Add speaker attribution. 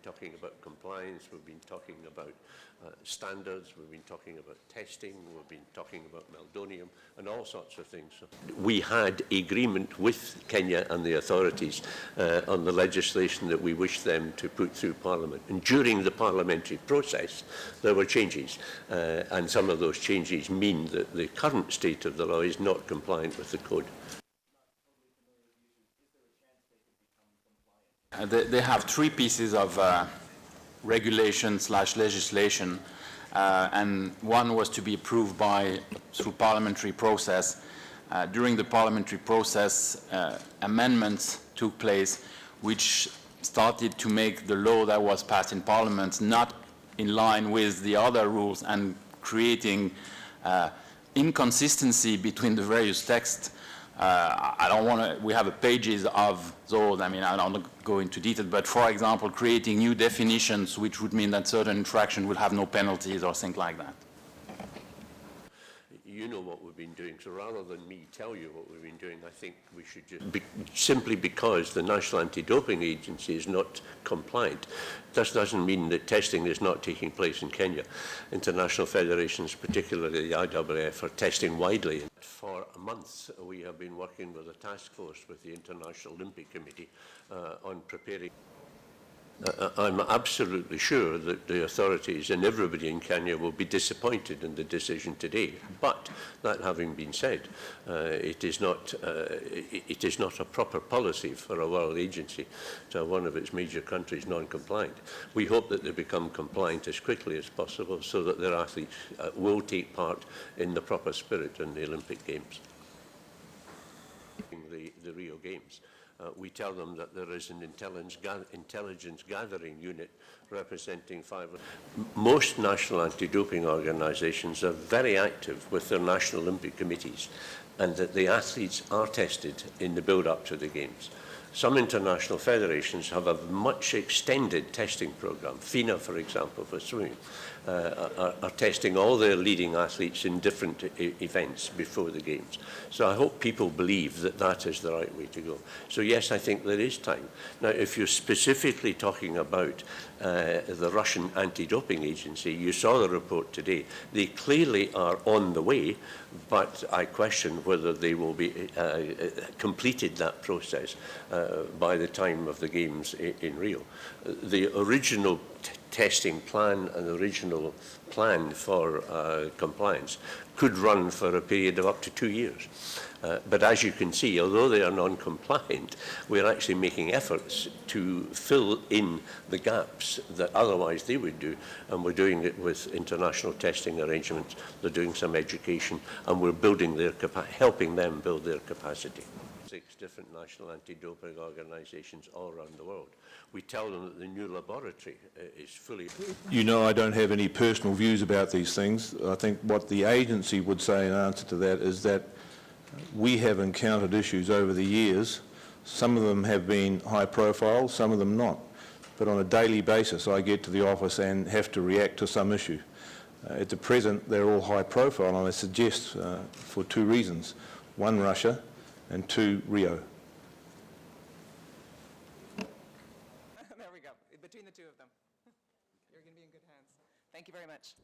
Speaker 1: talking about compliance, we've been talking about standards, we've been talking about testing, we've been talking about meldonium and all sorts of things. So we had agreement with Kenya and the authorities on the legislation that we wished them to put through Parliament. And during the parliamentary process, there were changes. And some of those changes mean that the current state of the law is not compliant with the code.
Speaker 2: They have three pieces of regulation/legislation, and one was to be approved through parliamentary process. During the parliamentary process, amendments took place which started to make the law that was passed in Parliament not in line with the other rules and creating inconsistency between the various texts. I don't want to, we have pages of those, I mean, I don't want to go into detail, but for example, creating new definitions which would mean that certain infraction will have no penalties or things like that.
Speaker 1: You know what we've been doing, so rather than me tell you what we've been doing, I think we should just, simply because the National Anti-Doping Agency is not compliant, this doesn't mean that testing is not taking place in Kenya. International federations, particularly the IAAF, are testing widely. For months, we have been working with a task force with the International Olympic Committee on preparing. I'm absolutely sure that the authorities and everybody in Kenya will be disappointed in the decision today. But that having been said, it is not a proper policy for a world agency to have one of its major countries non-compliant. We hope that they become compliant as quickly as possible so that their athletes will take part in the proper spirit in the Olympic Games. The Rio Games. We tell them that there is an intelligence gathering unit representing 5. Most national anti-doping organizations are very active with their national Olympic committees, and that the athletes are tested in the build-up to the Games. Some international federations have a much extended testing program. FINA, for example, for swimming, are testing all their leading athletes in different events before the Games. So I hope people believe that that is the right way to go. So yes, I think there is time. Now, if you're specifically talking about the Russian anti-doping agency, you saw the report today. They clearly are on the way, but I question whether they will be completed that process by the time of the Games in Rio. The original testing plan and the original plan for compliance could run for a period of up to 2 years. But as you can see, although they are non-compliant, we're actually making efforts to fill in the gaps that otherwise they would do, and we're doing it with international testing arrangements. They're doing some education, and we're building their helping them build their capacity. 6 different national anti-doping organizations all around the world. We tell them that the new laboratory is fully...
Speaker 3: You know, I don't have any personal views about these things. I think what the agency would say in answer to that is that we have encountered issues over the years. Some of them have been high profile, some of them not. But on a daily basis, I get to the office and have to react to some issue. At the present, they're all high profile, and I suggest for 2 reasons. 1, Russia, and 2, Rio.
Speaker 4: There we go. Between the two of them, you're going to be in good hands. Thank you very much.